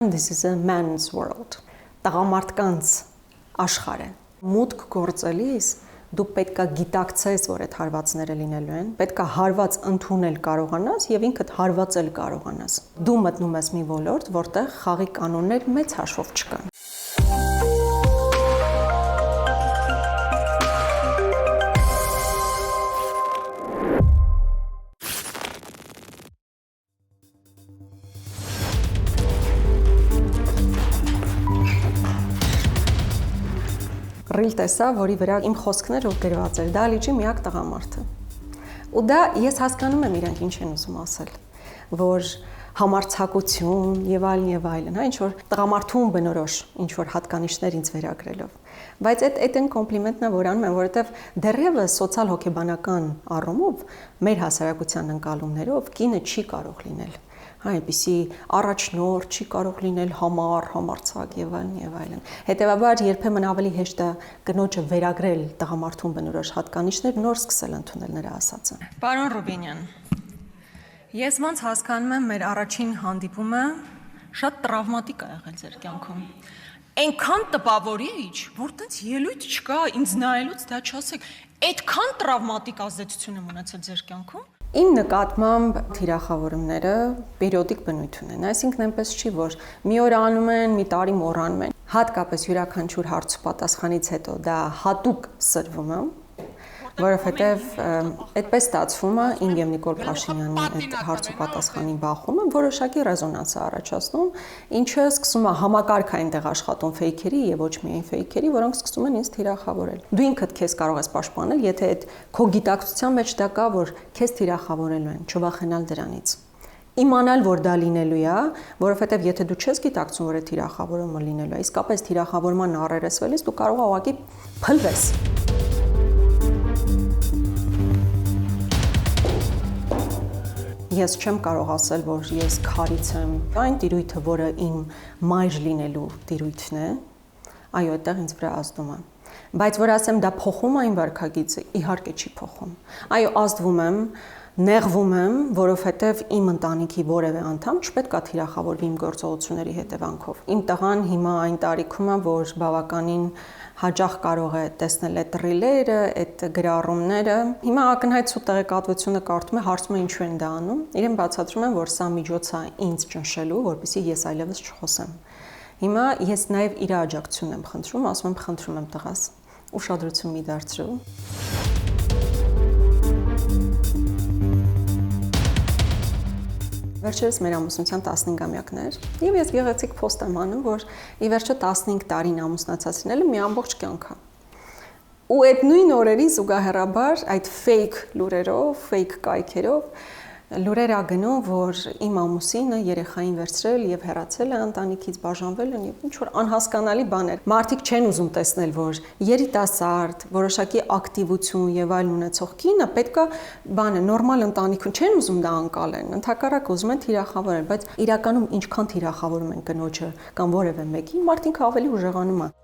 This is a man's world. Տղամարդկանց աշխարհ է։ Մուտք գործելիս դու պետքա գիտակցես, որ այդ հարվածները լինելու են, պետքա հարված ընդունել կարողանաս եւ ինքդ հարվածել կարողանաս։ Դու մտնում ես մի ոլորտ, որտեղ խաղի կանոններ մեծ հաշվով չկան։ Ռիլ տեսա, որի վրա իմ խոսքներով գրված էր, դա լիճի միակ տղամարդը։ Ու դա ես հասկանում եմ իրանք ինչ են ուզում ասել, որ համարձակություն եւ այլն, հա, ինչ որ տղամարդուն բնորոշ ինչ որ հատկանիշներ ինձ վերագրելով։ Բայց այդ են կոմպլիմենտն է, որ անում եմ, որովհետեւ դեռևս սոցիալ-հոգեբանական առումով մեր հասարակության ընկալումներով կինը չի կարող լինել այնպիսի առաջնորդ, չի կարող լինել համարձակ եւ այլն։ Հետեւաբար երբեմն ավելի հեշտ է կնոջը վերագրել տղամարդուն բնորոշ հատկանիշներ, նոր սկսել ընդունել նրա ասածը։ Պարոն Ռուբինյան, ես ոնց հասկանում եմ, մեր առաջին հանդիպումը շատ տրավմատիկ է եղել ձեր կյանքում։ Այնքան տպավորիչ, որ տենց ելույթ չկա, ինձ նայելուց դա չասեք, այդքան տրավմատիկ ազդեցություն եմ ունեցել ձեր կյանքում։ Իմ նկատմամբ թիրախավորումները պերիոդիկ բնույթ ունեն, այսինքն այնպես չի, որ մի օր անում են, մի տարի մոռանում են, հատկապես յուրաքանչյուր հարց ու պատասխանից հետո դա հատուկ սրվում է, որովհետև այդպես ստացվում է իմ եւ Նիկոլ Փաշինյանի այդ հարց ու պատասխանի բախումը որոշակի ռեզոնանս է առաջացնում, ինչը սկսում է համակարգ այնտեղ աշխատում ֆեյքերի եւ ոչ միայն ֆեյքերի, որոնք սկսում են ինձ թիրախավորել։ Դու ինքդ քեզ կարող ես պաշտպանել, եթե այդ քո գիտակցության մեջ դա կա, որ քեզ թիրախավորելու են, չվախենալ դրանից։ Իմանալ, որ դա լինելու է, որովհետեւ եթե դու չես գիտակցում, որ այդ թիրախավորումը լինելու է, իսկապես թիրախավորման առերեսվելիս դու կարող ես ուղղակի փլվես։ Ես չեմ կարող ասել, որ ես քարից եմ։ Այն տիրույթը, որը իմ մայր լինելու տիրույթն է, այո, այդտեղ ինձ վրա ազդում է։ Բայց որ ասեմ, դա փոխում է այն վարքագիծը, իհարկե չի փոխում։ Այո, ազդվում եմ, նեղվում եմ, որովհետև իմ ընտանիքի որևէ անդամ չպետք է թիրախավորվի իմ գործողությունների հետևանքով։ Իմ տղան հիմա այն տարիքում է, որ բավականին հաճախ կարող է տեսնել այդ ռիլերը, այդ գրառումները։ Հիմա ակնհայտ սուտ տեղեկատվությունը կարդում է, հարցում է ինչու են դա անում։ Իրեն բացատրում եմ, որ սա միջոց է ինձ ճնշելու, որպեսզի ես այլևս չխոսեմ։ Հիմա ես նաև իր աջակցությունն եմ խնդրում, ասում եմ, խնդրում եմ տղաս, ուշադրություն մի դարձրու։ Վերջերս մեր ամուսնության 15-ամյակն էր, եւ ես գեղեցիկ post եմ անում, որ ի վերջո 15 տարին ամուսնացած լինելը մի ամբողջ կյանք է։ Ու այդ նույն օրերի զուգահեռաբար այդ fake լուրերով, fake կայքերով լուրեր ա գնում, որ իմ ամուսինը երեխային վերցրել եւ հեռացել է ընտանիքից, բաժանվել են եւ ինչ որ անհասկանալի բաներ։ Մարդիկ չեն ուզում տեսնել, որ երիտասարդ, որոշակի ակտիվություն եւ այլն ունեցող կինը պետքա նորմալ ընտանիքում չեն ուզում դա անցալեն։ Ընդհակառակը ուզում են թիրախավորել, բայց իրականում ինչքան թիրախավորում են կնոջը կամ որևէ մեկին, մարդիկ ավելի ուժեղանում են։